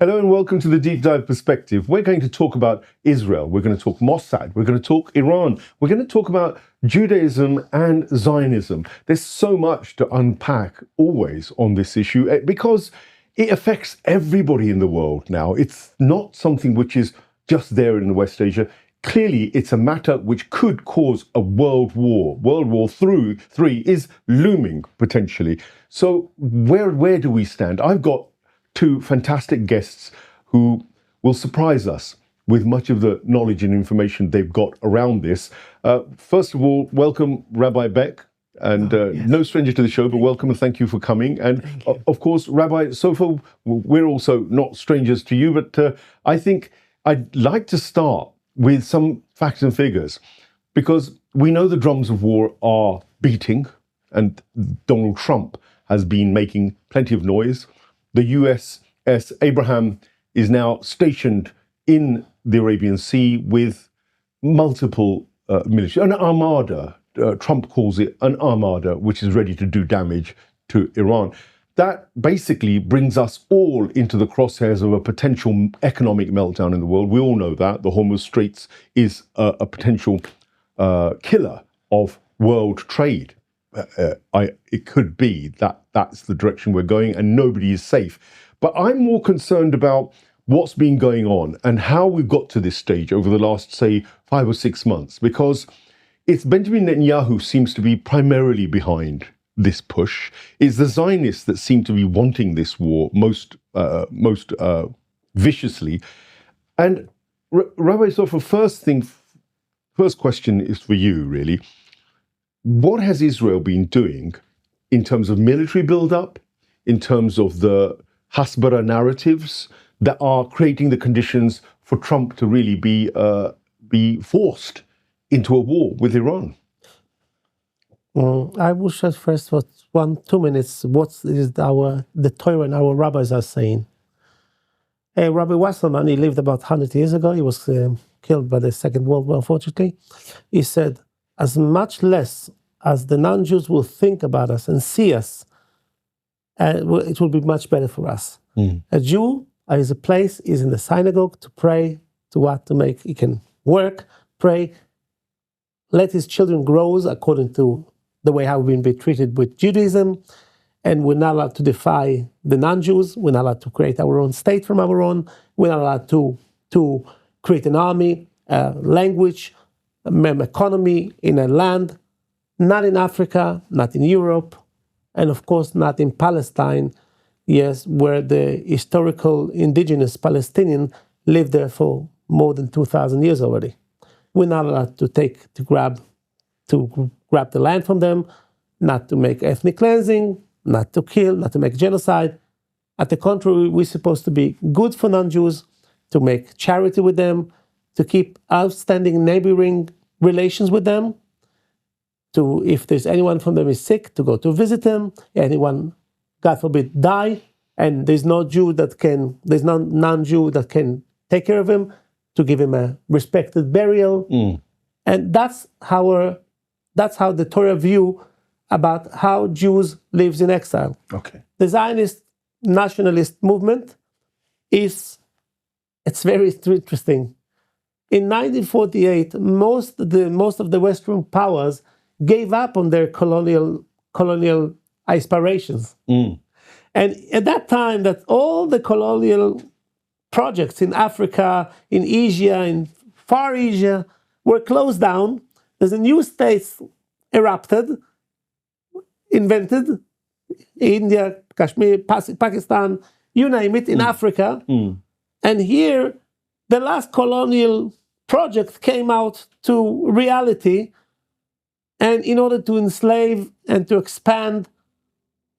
Hello and welcome to the Deep Dive Perspective. We're going to talk about Israel. We're going to talk Mossad. We're going to talk Iran. We're going to talk about Judaism and Zionism. There's so much to unpack always on this issue because it affects everybody in the world now. It's not something which is just there in West Asia. Clearly, it's a matter which could cause a world war. World War III is looming potentially. So where do we stand? I've got two fantastic guests who will surprise us with much of the knowledge and information they've got around this. First of all, welcome Rabbi Beck, and no stranger to the show, but welcome and thank you for coming. And of course, Rabbi Sofer, we're also not strangers to you, but I think I'd like to start with some facts and figures, because we know the drums of war are beating, and Donald Trump has been making plenty of noise. The USS Abraham is now stationed in the Arabian Sea with multiple military, an armada. Trump calls it an armada, which is ready to do damage to Iran. That basically brings us all into the crosshairs of a potential economic meltdown in the world. We all know that. The Hormuz Straits is a potential killer of world trade. It could be that that's the direction we're going and nobody is safe. But I'm more concerned about what's been going on and how we've got to this stage over the last, say, 5 or 6 months, because it's Benjamin Netanyahu seems to be primarily behind this push. It's the Zionists that seem to be wanting this war most viciously. And Rabbi Sofer, first question is for you, really. What has Israel been doing in terms of military build-up, in terms of the Hasbara narratives that are creating the conditions for Trump to really be forced into a war with Iran? I will share first for 2 minutes what is the Torah and our rabbis are saying. Rabbi Wasserman, he lived about 100 years ago. He was killed by the Second World War, unfortunately. He said, as much less as the non-Jews will think about us and see us, it will be much better for us. A Jew is a place, is in the synagogue to pray, he can work, pray, let his children grow according to the way how we've been treated with Judaism, and we're not allowed to defy the non-Jews, we're not allowed to create our own state from our own, we're not allowed to create an army, language, economy in a land, not in Africa, not in Europe, and of course not in Palestine, yes, where the historical indigenous Palestinian lived there for more than 2,000 years already. We're not allowed to grab the land from them, not to make ethnic cleansing, not to kill, not to make genocide. At the contrary, we're supposed to be good for non-Jews, to make charity with them, to keep outstanding neighboring relations with them, to, if there's anyone from them is sick, to go to visit them, anyone, God forbid, die, and there's no non-Jew that can take care of him, to give him a respected burial. And that's how the Torah view about how Jews lives in exile. Okay. The Zionist nationalist movement it's very interesting. In 1948, most of the Western powers gave up on their colonial aspirations. And at that time, that all the colonial projects in Africa, in Asia, in Far Asia, were closed down. There's a new states erupted, invented, India, Kashmir, Pakistan, you name it, in Africa. And here, the last colonial project came out to reality, and in order to enslave and to expand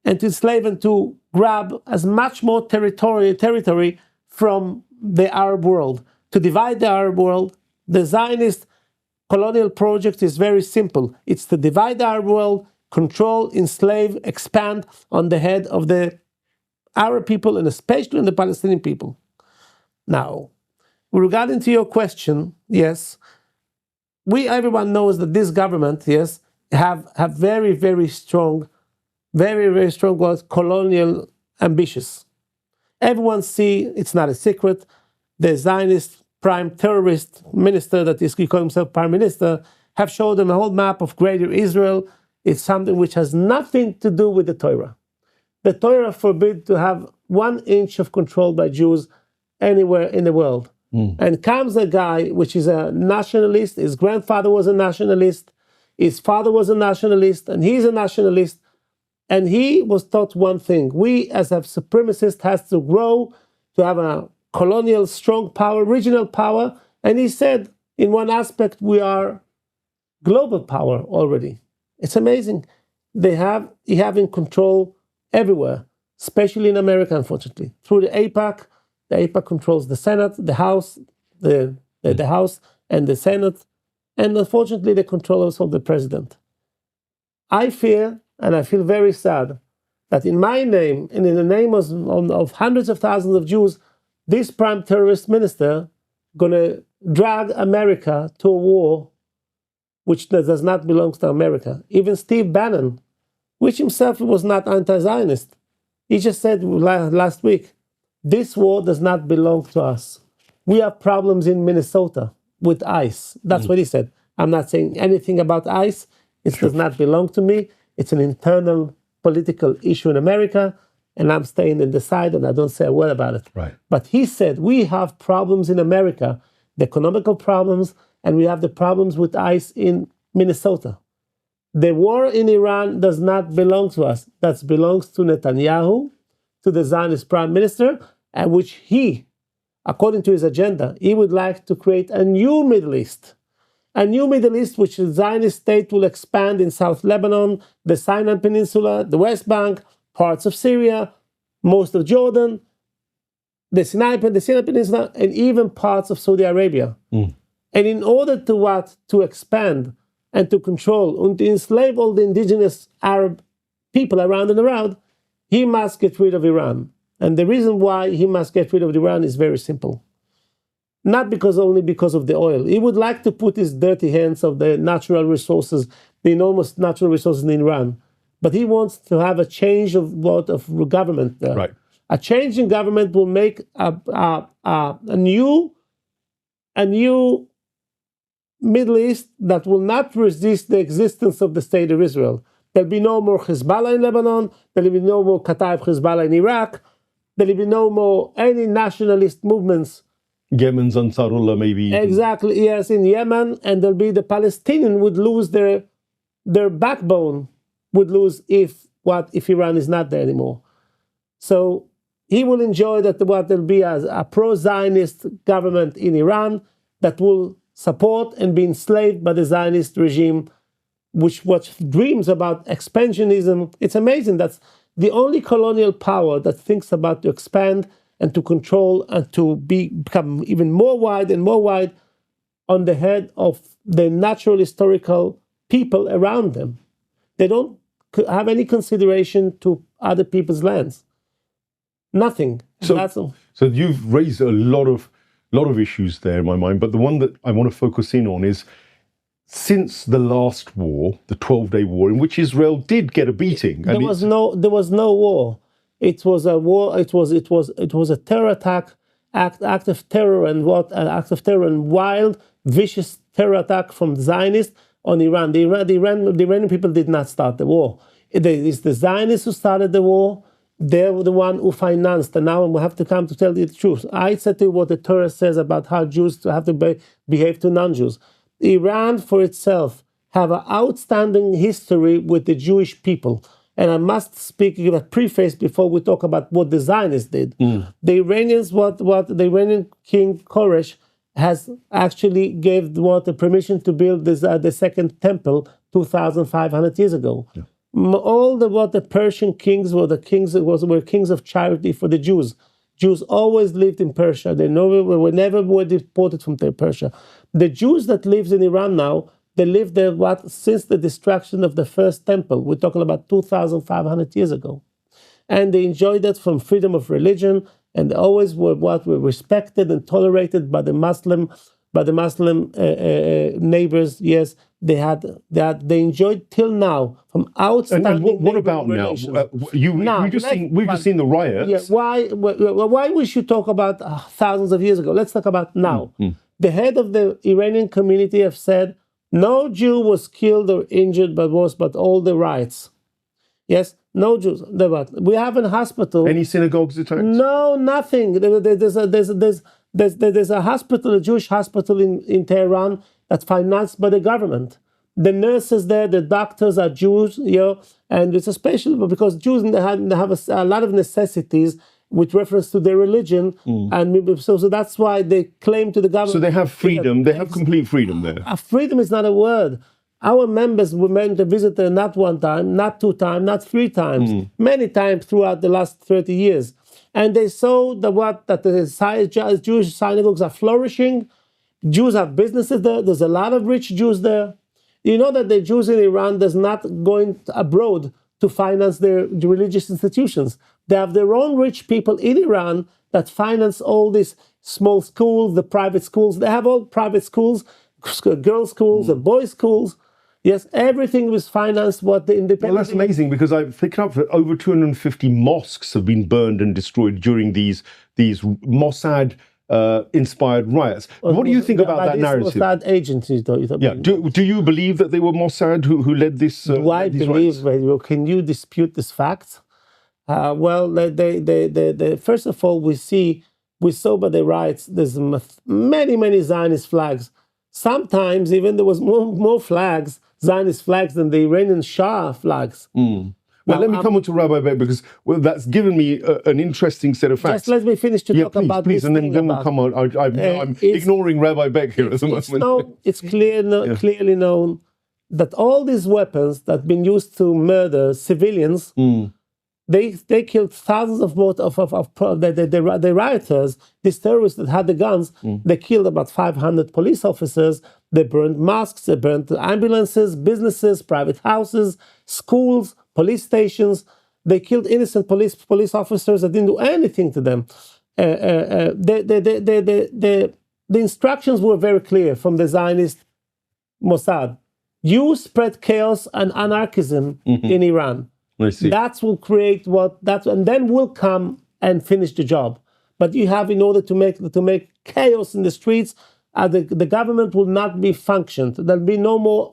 and to grab as much more territory from the Arab world, to divide the Arab world, the Zionist colonial project is very simple. It's to divide the Arab world, control, enslave, expand on the head of the Arab people and especially on the Palestinian people. Now, regarding to your question, yes, everyone knows that this government, yes, have very, very strong colonial ambitions. Everyone see, it's not a secret, the Zionist prime terrorist minister that is calling himself prime minister have showed them a whole map of greater Israel. It's something which has nothing to do with the Torah. The Torah forbids to have 1 inch of control by Jews anywhere in the world. And comes a guy which is a nationalist, his grandfather was a nationalist, his father was a nationalist, and he's a nationalist. And he was taught one thing: we as a supremacist has to grow to have a colonial strong power, regional power. And he said, in one aspect, we are global power already. It's amazing. He having control everywhere, especially in America, unfortunately. Through the AIPAC controls the Senate, the House, the House and the Senate, and unfortunately they control also the president. I fear, and I feel very sad, that in my name and in the name of hundreds of thousands of Jews, this prime terrorist minister gonna drag America to a war which does not belong to America. Even Steve Bannon, which himself was not anti-Zionist, he just said last week, this war does not belong to us. We have problems in Minnesota with ICE. That's what he said. I'm not saying anything about ICE. It does not belong to me. It's an internal political issue in America, and I'm staying in the side, and I don't say a word about it. Right. But he said, we have problems in America, the economical problems, and we have the problems with ICE in Minnesota. The war in Iran does not belong to us. That belongs to Netanyahu, to the Zionist prime minister, and which he, according to his agenda, he would like to create a new Middle East. A new Middle East, which the Zionist state will expand in South Lebanon, the Sinai Peninsula, the West Bank, parts of Syria, most of Jordan, the Sinai Peninsula, and even parts of Saudi Arabia. And in order to expand and to control and to enslave all the indigenous Arab people around and around, he must get rid of Iran. And the reason why he must get rid of Iran is very simple. Not only because of the oil. He would like to put his dirty hands of the natural resources, the enormous natural resources in Iran. But he wants to have a change of government there. Right. A change in government will make a new Middle East that will not resist the existence of the state of Israel. There'll be no more Hezbollah in Lebanon. There'll be no more Kataib Hezbollah in Iraq. There'll be no more any nationalist movements. Yemen's Ansarullah, maybe. Exactly, yes, in Yemen. And there'll be the Palestinians would lose their backbone, would lose if Iran is not there anymore. So he will enjoy that there'll be a pro-Zionist government in Iran that will support and be enslaved by the Zionist regime, which dreams about expansionism. It's amazing. That's the only colonial power that thinks about to expand and to control and to become even more wide and more wide on the head of the natural historical people around them. They don't have any consideration to other people's lands. Nothing. So you've raised a lot of issues there in my mind, but the one that I want to focus in on is, since the last war, the 12-day war, in which Israel did get a beating. There was no war. It was a war. It was a terror attack, act of terror, and an act of terror and wild, vicious terror attack from the Zionists on Iran. The Iranian people did not start the war. It's the Zionists who started the war. They were the one who financed, and now we have to come to tell you the truth. I said to you what the Torah says about how Jews have to behave to non-Jews. Iran for itself have an outstanding history with the Jewish people. And I must give a preface before we talk about what the Zionists did. The Iranians, what the Iranian King Koresh has actually gave the permission to build the second temple 2,500 years ago. Yeah. All the Persian kings were kings of charity for the Jews. Jews always lived in Persia. They never were deported from Persia. The Jews that live in Iran now, they lived there since the destruction of the first temple. We're talking about 2,500 years ago. And they enjoyed that from freedom of religion, and they always were respected and tolerated by the Muslim neighbors. Yes, they enjoyed till now from outstanding. And what about now? We've just seen the riots. Yeah, why we should talk about thousands of years ago? Let's talk about now. The head of the Iranian community have said no Jew was killed or injured, but all the riots. Yes, no Jews. We have a hospital. Any synagogues attacked? No, nothing. There's a hospital, a Jewish hospital in Tehran that's financed by the government. The nurses there, the doctors are Jews, and it's especially because Jews have a lot of necessities with reference to their religion, and so that's why they claim to the government. So they have freedom. They have complete freedom there. Freedom is not a word. Our members were meant to visit there not one time, not two times, not three times, many times throughout the last 30 years. And they saw that the Jewish synagogues are flourishing. Jews have businesses there. There's a lot of rich Jews there. You know that the Jews in Iran does not going abroad to finance their religious institutions. They have their own rich people in Iran that finance all these small schools, the private schools. They have all private schools, girls' schools, and boys' schools. Yes, everything was financed what the independent... Well, that's amazing because I've picked up that over 250 mosques have been burned and destroyed during these Mossad inspired riots. What do you think about that narrative? Mossad agencies, yeah. Do you believe that they were Mossad who led this? Do I believe? Can you dispute this fact? Well, first of all, we saw by the riots. There's many Zionist flags. Sometimes even there was more flags, Zionist flags, than the Iranian Shah flags. Well, let me come on to Rabbi Beck because that's given me an interesting set of facts. Just let me finish to talk about this. And then we'll come on. I'm ignoring Rabbi Beck here at the moment. It's clearly known that all these weapons that have been used to murder civilians, they killed thousands of the rioters, these terrorists that had the guns. They killed about 500 police officers. They burned mosques, they burned ambulances, businesses, private houses, schools, police stations. They killed innocent police officers that didn't do anything to them. The instructions were very clear from the Zionist Mossad. You spread chaos and anarchism in Iran. I see. That will create and then we'll come and finish the job. But you have, in order to make chaos in the streets, the government will not be functioned. There'll be no more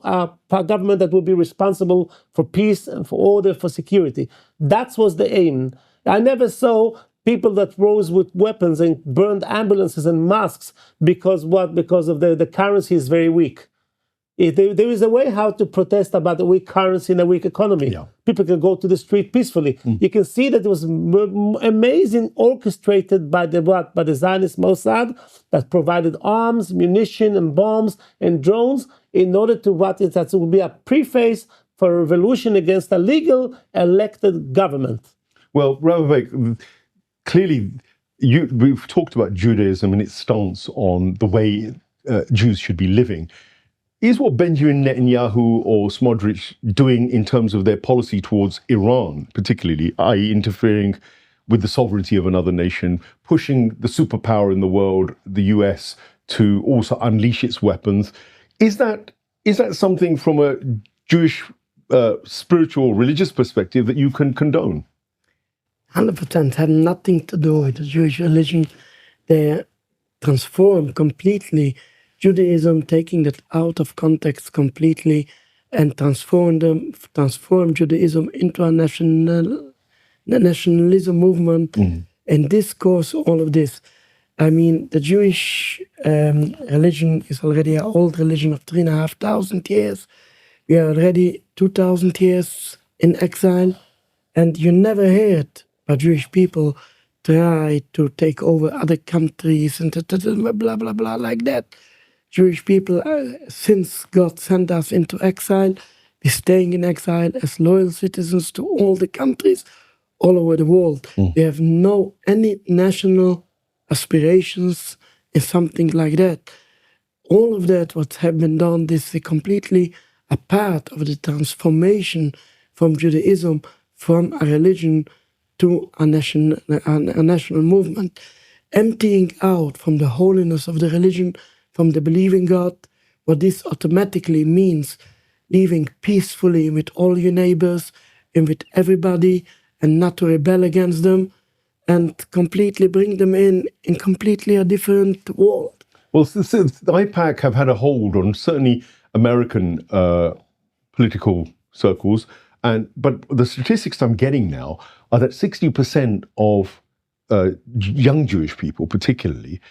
government that will be responsible for peace and for order, for security. That was the aim. I never saw people that rose with weapons and burned ambulances and mosques because of the currency is very weak. There is a way how to protest about a weak currency and a weak economy. Yeah. People can go to the street peacefully. You can see that it was amazing, orchestrated by the Zionist Mossad that provided arms, munition, and bombs and drones in order to that will be a preface for a revolution against a legal elected government. Well, Rabbi Beck, clearly we've talked about Judaism and its stance on the way Jews should be living. Is what Benjamin Netanyahu or Smotrich doing in terms of their policy towards Iran, particularly, i.e. interfering with the sovereignty of another nation, pushing the superpower in the world, the US, to also unleash its weapons, is that something from a Jewish spiritual, religious perspective that you can condone? 100% had nothing to do with the Jewish religion. They transformed completely Judaism, taking that out of context completely, and transform Judaism into a nationalism movement and discourse, all of this. I mean, the Jewish religion is already an old religion of 3,500 years. We are already 2,000 years in exile, and you never heard about Jewish people try to take over other countries and blah, blah, blah, like that. Jewish people, since God sent us into exile, we're staying in exile as loyal citizens to all the countries all over the world. We have any national aspirations in something like that. All of that, what have been done, this is completely a part of the transformation from Judaism, from a religion to a national movement, emptying out from the holiness of the religion, from the believing God, what this automatically means, living peacefully with all your neighbors and with everybody, and not to rebel against them, and completely bring them in completely a different world. Well, since the AIPAC have had a hold on certainly American political circles, but the statistics I'm getting now are that 60% of young Jewish people, particularly,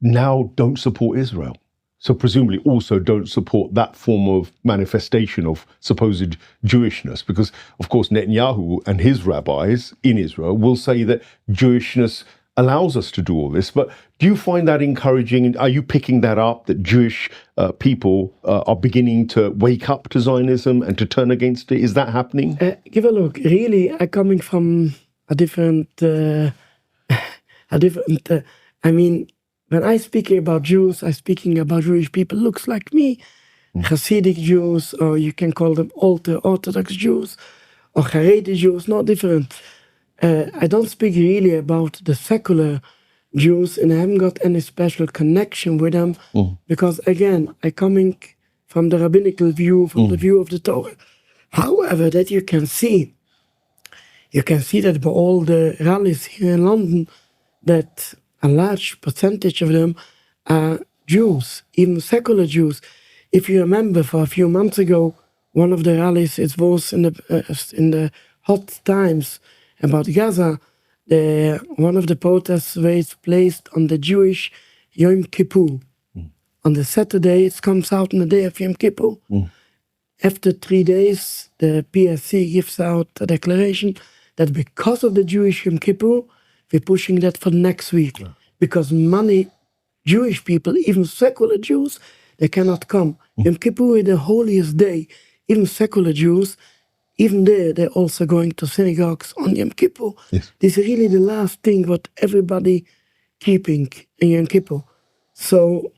now don't support Israel. So presumably also don't support that form of manifestation of supposed Jewishness, because of course Netanyahu and his rabbis in Israel will say that Jewishness allows us to do all this. But do you find that encouraging? Are you picking that up, that Jewish people are beginning to wake up to Zionism and to turn against it? Is that happening? Give a look. Really, I'm coming from a different, I mean, when I speaking about Jews, I'm speaking about Jewish people looks like me, Hasidic Jews, or you can call them Orthodox Jews, or Haredi Jews, not different. I don't speak really about the secular Jews, and I haven't got any special connection with them, because again, I'm coming from the rabbinical view, from the view of the Torah. However, that you can see that by all the rallies here in London, that a large percentage of them are Jews, even secular Jews. If you remember, for a few months ago, one of the rallies, it was in the hot times about Gaza. One of the protests was placed on the Jewish Yom Kippur. On the Saturday, it comes out on the day of Yom Kippur. After 3 days, the PSC gives out a declaration that because of the Jewish Yom Kippur, we're pushing that for next week. Because many Jewish people, even secular Jews, they cannot come. Yom Kippur is the holiest day. Even secular Jews, even there, they're also going to synagogues on Yom Kippur. Yes. This is really the last thing what everybody keeping in Yom Kippur. So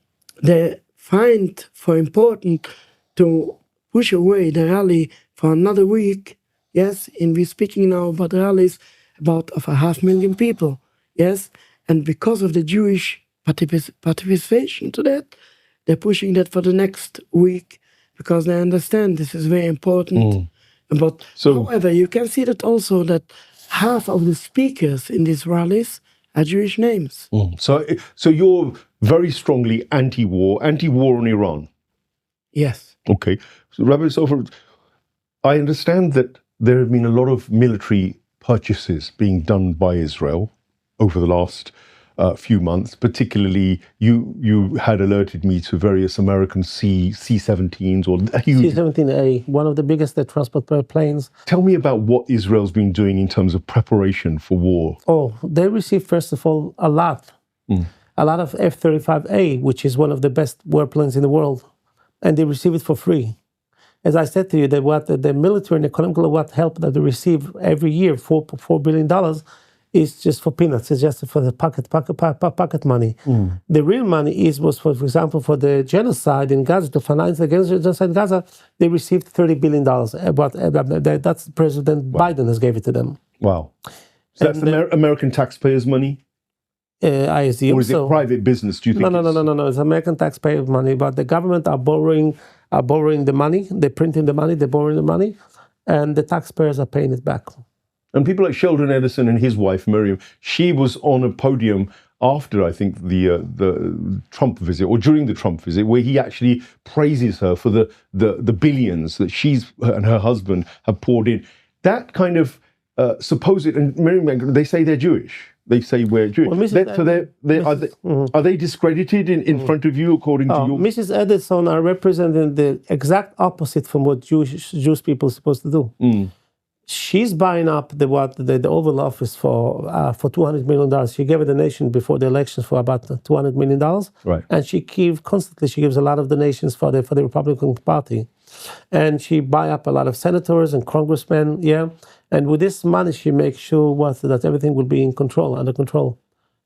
they find for important to push away the rally for another week. Yes, and we're speaking now about rallies about of 500,000 people. Yes, and because of the Jewish participation to that, they're pushing that for the next week because they understand this is very important. But however, you can see that also that half of the speakers in these rallies are Jewish names. So you're very strongly anti-war on Iran. Yes. Okay. So Rabbi Sofer, I understand that there have been a lot of military purchases being done by Israel over the last few months. Particularly, you had alerted me to various American C-17s or huge C-17A, one of the biggest transport planes. Tell me about what Israel's been doing in terms of preparation for war. Oh, they received, first of all, a lot of F-35A, which is one of the best warplanes in the world, and they receive it for free. As I said to you, that what the military and economical help that they receive every year, $4 billion, is just for peanuts. It's just for the pocket money. The real money was for example, for the genocide in Gaza, to finance the genocide in Gaza, they received $30 billion. But that's President Biden has gave it to them. Wow. So that's American taxpayers' money? I assume or is it private business, do you think? No. It's American taxpayers' money, but the government are borrowing the money, they're printing the money, they're borrowing the money, and the taxpayers are paying it back. And people like Sheldon Adelson and his wife, Miriam, she was on a podium after, I think, the Trump visit, or during the Trump visit, where he actually praises her for the billions that she's and her husband have poured in. That kind of supposed, and Miriam, they say they're Jewish. They say we're Jewish. Well, are they discredited in front of you according to your... Mrs. Adelson are representing the exact opposite from what Jewish people are supposed to do. She's buying up the Oval Office for $200 million. She gave a donation before the elections for about $200 million. Right. And she gives a lot of donations for the Republican Party. And she buy up a lot of senators and congressmen, And with this money, she makes sure that everything will be under control.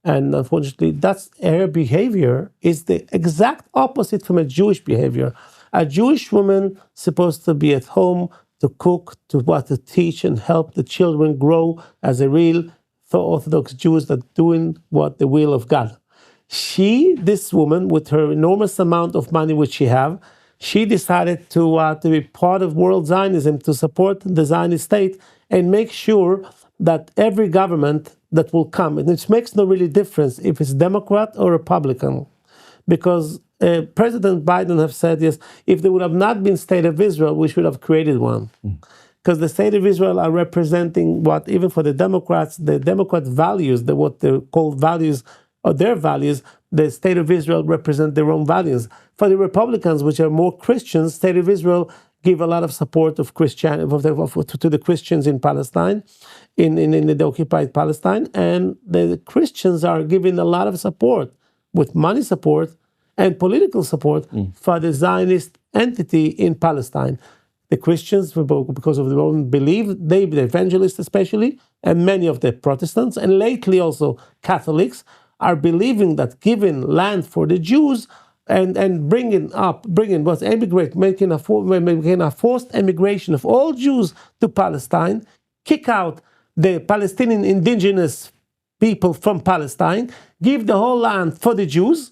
And unfortunately, that's her behavior is the exact opposite from a Jewish behavior. A Jewish woman supposed to be at home to cook, to teach and help the children grow as a real Orthodox Jews that doing what the will of God. This woman, with her enormous amount of money which she decided to be part of world Zionism, to support the Zionist state and make sure that every government that will come, and it makes no really difference if it's Democrat or Republican, because President Biden have said, yes, if there would have not been State of Israel, we should have created one. Because the State of Israel are representing what, even for the Democrats, the Democrat values, what they call values, or their values, the State of Israel represent their own values. For the Republicans, which are more Christians, State of Israel give a lot of support of Christianity to the Christians in Palestine, in the occupied Palestine, and the Christians are giving a lot of support, with money support and political support for the Zionist entity in Palestine. The Christians, because of their own belief, the evangelists especially, and many of the Protestants, and lately also Catholics, are believing that giving land for the Jews and making a forced emigration of all Jews to Palestine, kick out the Palestinian indigenous people from Palestine, give the whole land for the Jews,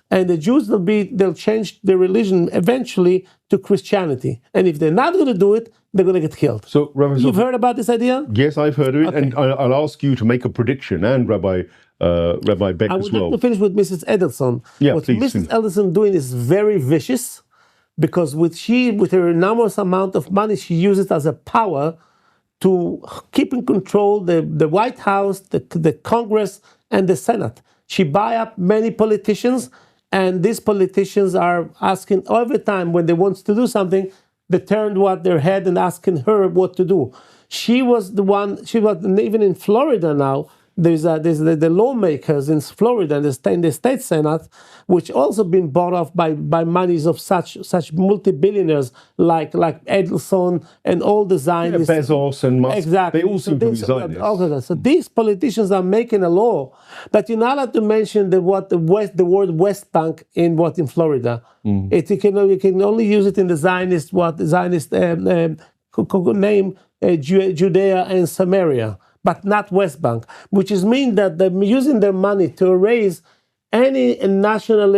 and the Jews they'll change their religion eventually to Christianity. And if they're not going to do it, they're going to get killed. So, Rabbi You've heard about this idea? Yes, I've heard of it, Okay. and I'll ask you to make a prediction, and Rabbi Beck I as would well. like to finish with Mrs. Adelson. Yeah, what please. Mrs. Adelson doing is very vicious, because with her enormous amount of money, she uses it as a power to keep in control the White House, the Congress, and the Senate. She buy up many politicians, and these politicians are asking every time when they want to do something, they turn their head and asking her what to do. She was even in Florida now. There's the lawmakers in Florida, in the state senate, which also been bought off by monies of such multi-billionaires like Adelson and all the Zionists. Bezos and Musk, exactly. they all seem to be Zionists. So these politicians are making a law that you're not allowed to mention the word West Bank in Florida. You can only use it in the Zionist name Judea and Samaria, but not West Bank, which is mean that they're using their money to erase any national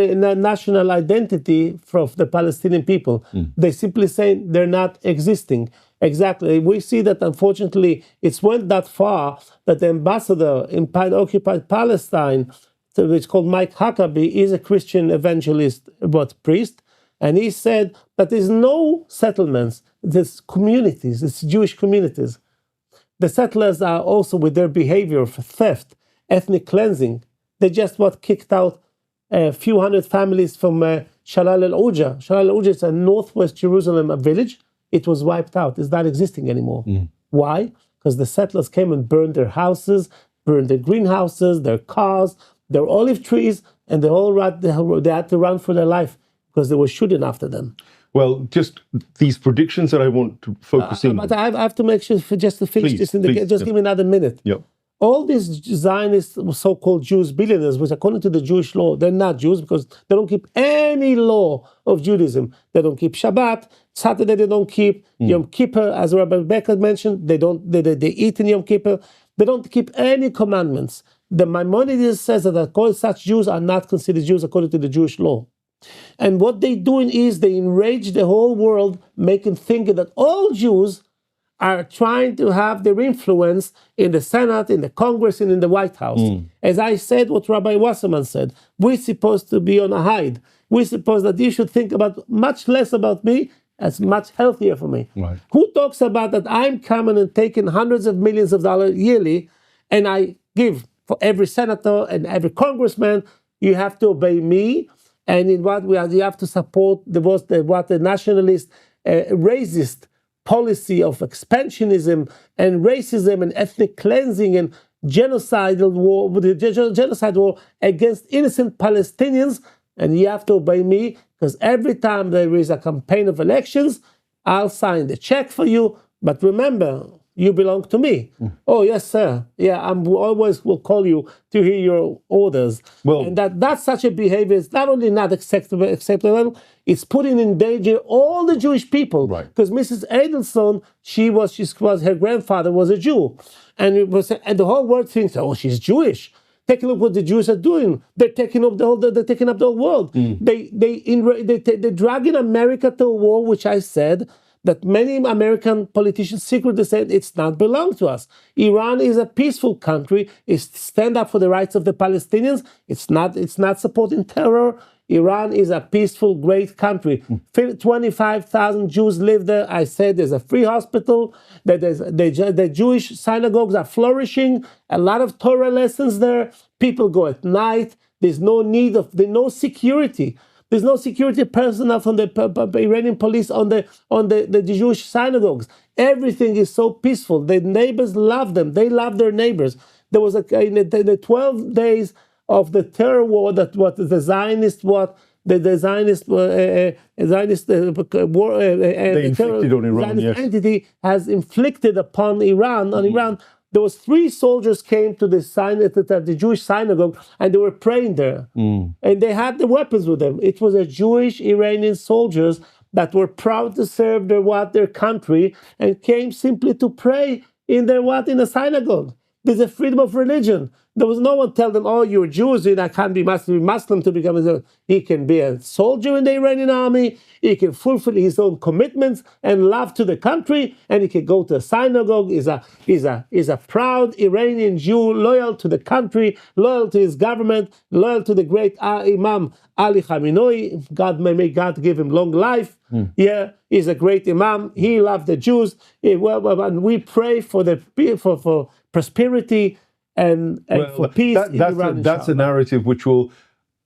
identity from the Palestinian people. They simply say they're not existing. Exactly. We see that, unfortunately, it's went that far that the ambassador in occupied Palestine, which is called Mike Huckabee, is a Christian evangelist, priest, and he said that there's no settlements, there's communities, it's Jewish communities. The settlers are also, with their behavior of theft, ethnic cleansing, they just kicked out a few hundred families from Shalal al-Uja. Shalal al-Uja is a northwest Jerusalem village. It was wiped out. It's not existing anymore. Why? Because the settlers came and burned their houses, burned their greenhouses, their cars, their olive trees, and they had to run for their life because they were shooting after them. Well, just these predictions that I want to focus in on. But I have to make sure, just to finish this, just give me another minute. Yep. All these Zionist so-called Jews, billionaires, which according to the Jewish law, they're not Jews because they don't keep any law of Judaism. They don't keep Shabbat. Saturday they don't keep. Yom Kippur, as Rabbi Beck mentioned, they eat in Yom Kippur. They don't keep any commandments. The Maimonides says that such Jews are not considered Jews according to the Jewish law. And what they're doing is they enrage the whole world, thinking that all Jews are trying to have their influence in the Senate, in the Congress, and in the White House. As I said, what Rabbi Wasserman said, we're supposed to be on a hide. We suppose that you should think about much less about me, as much healthier for me. Right. Who talks about that I'm coming and taking hundreds of millions of dollars yearly, and I give for every senator and every congressman, you have to obey me, and in what you have to support the nationalist, racist policy of expansionism and racism and ethnic cleansing and genocide war against innocent Palestinians, and you have to obey me because every time there is a campaign of elections, I'll sign the check for you. But remember, you belong to me. Oh, yes, sir. Yeah, I always will call you to hear your orders. Well, and that's such a behavior. It's not only not acceptable, it's putting in danger all the Jewish people. Right. Because Mrs. Adelson, her grandfather was a Jew. And the whole world thinks, oh, she's Jewish. Take a look what the Jews are doing. They're taking up the whole world. They're dragging America to a war, which I said that many American politicians secretly said it's not belong to us. Iran is a peaceful country. It stand up for the rights of the Palestinians. It's not supporting terror. Iran is a peaceful, great country. 25,000 Jews live there. I said there's a free hospital. The Jewish synagogues are flourishing. A lot of Torah lessons there. People go at night. There's no security. There's no security personnel from the Iranian police on the Jewish synagogues. Everything is so peaceful. The neighbors love them. They love their neighbors. There was in the 12 days of the terror war that what the Zionist war they inflicted on Iran, Zionist yes. entity has inflicted upon Iran. There was 3 soldiers came to the Jewish synagogue and they were praying there, and they had the weapons with them. It was a Jewish Iranian soldiers that were proud to serve their country and came simply to pray in a synagogue. There's a freedom of religion. There was no one tell them, "Oh, you're Jews, you can't be Muslim to become a." He can be a soldier in the Iranian army. He can fulfill his own commitments and love to the country, and he can go to a synagogue. He's a proud Iranian Jew, loyal to the country, loyal to his government, loyal to the great Imam Ali Khamenei. May God give him long life. Yeah, he's a great Imam. He loved the Jews. And we pray for for prosperity and for peace in Iran. That's a narrative which will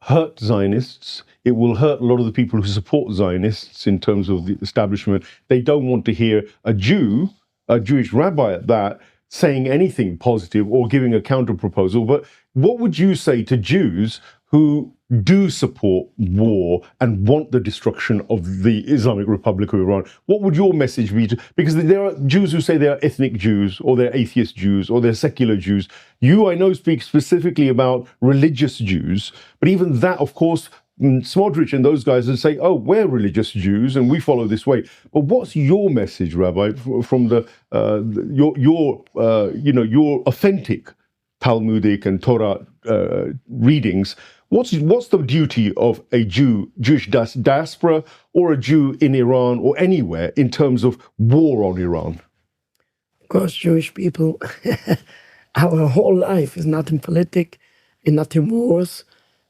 hurt Zionists. It will hurt a lot of the people who support Zionists in terms of the establishment. They don't want to hear a Jewish rabbi at that, saying anything positive or giving a counter proposal. But what would you say to Jews who do support war and want the destruction of the Islamic Republic of Iran? What would your message be? Because there are Jews who say they're ethnic Jews, or they're atheist Jews, or they're secular Jews. You, I know, speak specifically about religious Jews, but even that, of course, Smotrich and those guys would say, "Oh, we're religious Jews and we follow this way." But what's your message, Rabbi, from your authentic Talmudic and Torah readings? What's the duty of a Jewish diaspora, or a Jew in Iran or anywhere in terms of war on Iran? Of course, Jewish people, our whole life is not in politics, and not in wars.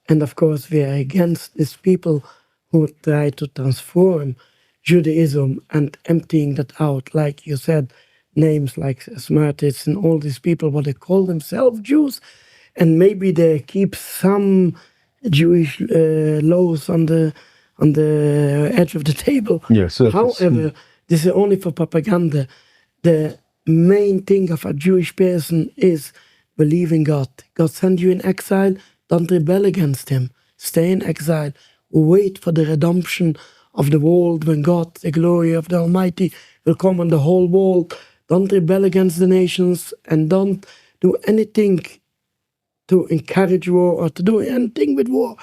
And of course, we are against these people who try to transform Judaism and emptying that out. Like you said, names like Smartits and all these people, what they call themselves Jews. And maybe they keep some Jewish laws on the edge of the table. Yes, however, this is only for propaganda. The main thing of a Jewish person is believing God. God sent you in exile. Don't rebel against him. Stay in exile. Wait for the redemption of the world when God, the glory of the Almighty, will come on the whole world. Don't rebel against the nations, and don't do anything to encourage war or to do anything with war.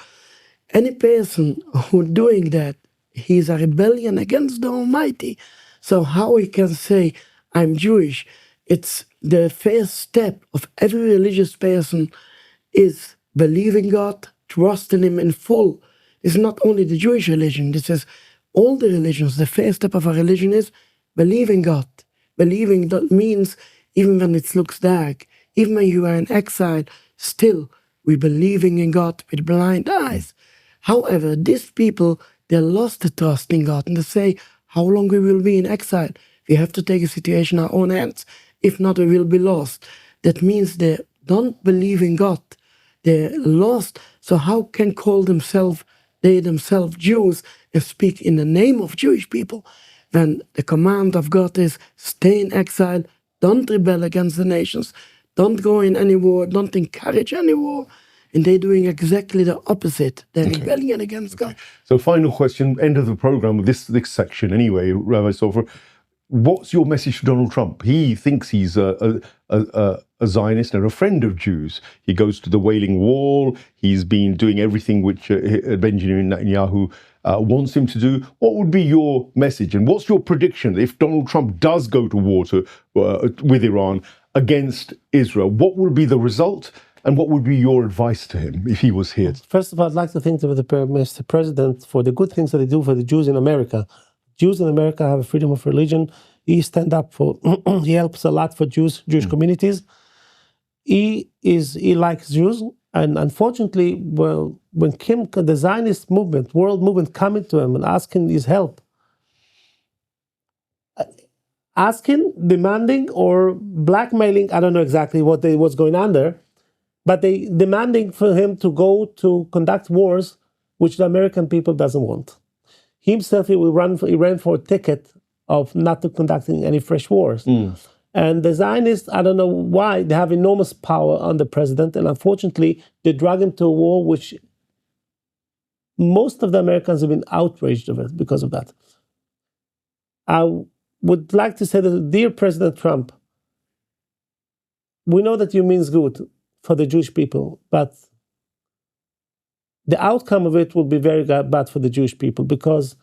Any person who doing that, he's a rebellion against the Almighty. So how he can say, I'm Jewish? It's the first step of every religious person is believing God, trusting him in full. It's not only the Jewish religion, this is all the religions. The first step of a religion is believing God. Believing that means even when it looks dark, even when you are in exile, still we're believing in God with blind eyes. However, these people, they lost the trust in God, and they say, how long we will be in exile? We have to take a situation in our own hands. If not, we will be lost. That means they don't believe in God. They're lost. So how can they themselves Jews and speak in the name of Jewish people when the command of God is stay in exile, don't rebel against the nations, don't go in any war, don't encourage any war. And they're doing exactly the opposite. They're rebelling against God. So final question, end of the program, this section anyway, Rabbi Sofer. What's your message to Donald Trump? He thinks he's a Zionist and a friend of Jews. He goes to the Wailing Wall. He's been doing everything which Benjamin Netanyahu wants him to do. What would be your message? And what's your prediction if Donald Trump does go to war with Iran against Israel? What will be the result? And what would be your advice to him if he was here? First of all, I'd like to thank Mr. President for the good things that they do for the Jews in America. Jews in America have a freedom of religion. He stand up for, he helps a lot for Jewish communities. He likes Jews, and unfortunately, well, when the Zionist movement, world movement, coming to him and asking his help, demanding, or blackmailing, I don't know exactly what's going on there, but they demanding for him to go to conduct wars, which the American people doesn't want. He himself, he ran for a ticket of not to conducting any fresh wars. And the Zionists, I don't know why, they have enormous power on the president, and unfortunately, they drag him to a war which most of the Americans have been outraged of it because of that. I would like to say that, dear President Trump, we know that you means good for the Jewish people, but the outcome of it will be very bad for the Jewish people because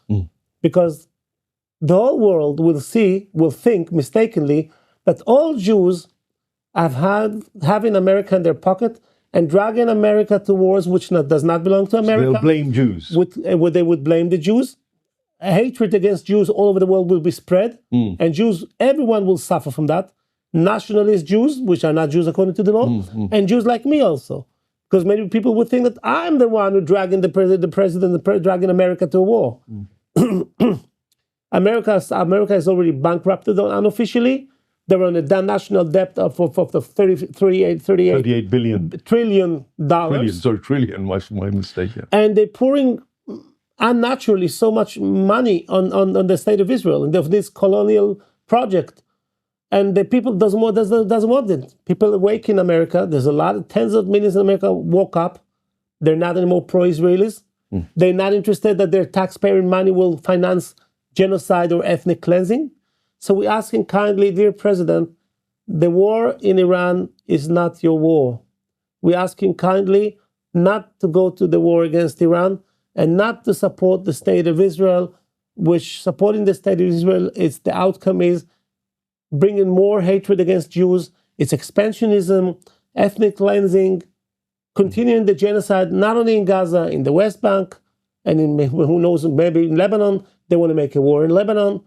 the whole world will think mistakenly that all Jews having America in their pocket and dragging America to wars which does not belong to America. So they'll blame Jews. They would blame the Jews. Hatred against Jews all over the world will be spread, and Jews, everyone will suffer from that. Nationalist Jews, which are not Jews according to the law, and Jews like me also. Because many people would think that I'm the one who dragging dragging America to a war. America is already bankrupted unofficially. They're on a national debt of $38 billion. trillion. Trillion, my mistake. Yeah. And they're pouring unnaturally so much money on the state of Israel and of this colonial project. And the people doesn't want it. People awake in America. There's a lot of tens of millions in America woke up. They're not anymore pro-Israelis. They're not interested that their taxpayer money will finance genocide or ethnic cleansing. So we're asking kindly, dear President, the war in Iran is not your war. We're asking kindly not to go to the war against Iran and not to support the state of Israel, which supporting the state of Israel, the outcome is bringing more hatred against Jews. It's expansionism, ethnic cleansing, continuing the genocide, not only in Gaza, in the West Bank, and in, who knows, maybe in Lebanon. They want to make a war in Lebanon.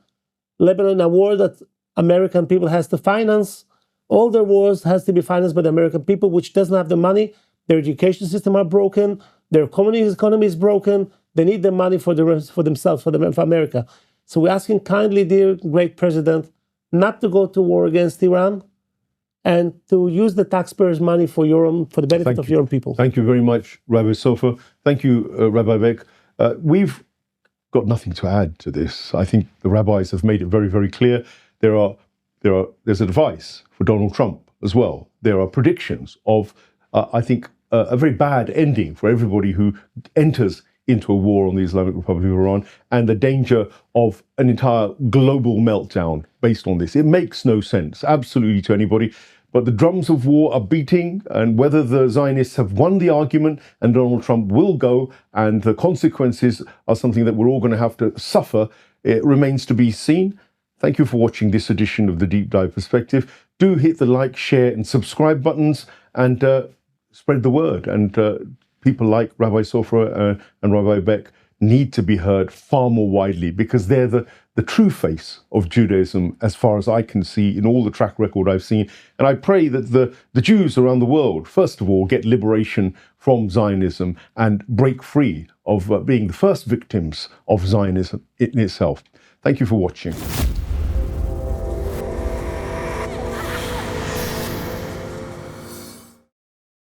Lebanon, a war that American people has to finance. All their wars has to be financed by the American people, which doesn't have the money. Their education system are broken. Their economy is broken. They need the money for themselves, for America. So we're asking kindly, dear great President, not to go to war against Iran and to use the taxpayers' money for the benefit of your own people. Thank you very much, Rabbi Sofer. Thank you, Rabbi Beck. We've got nothing to add to this. I think the rabbis have made it very, very clear. There's advice for Donald Trump as well. There are predictions of, I think, a very bad ending for everybody who enters into a war on the Islamic Republic of Iran, and the danger of an entire global meltdown based on this. It makes no sense, absolutely, to anybody. But the drums of war are beating, and whether the Zionists have won the argument and Donald Trump will go, and the consequences are something that we're all going to have to suffer, it remains to be seen. Thank you for watching this edition of the Deep Dive Perspective. Do hit the like, share, and subscribe buttons, and spread the word. And people like Rabbi Sofer and Rabbi Beck need to be heard far more widely, because they're the true face of Judaism as far as I can see in all the track record I've seen. And I pray that the Jews around the world, first of all, get liberation from Zionism and break free of being the first victims of Zionism in itself. Thank you for watching.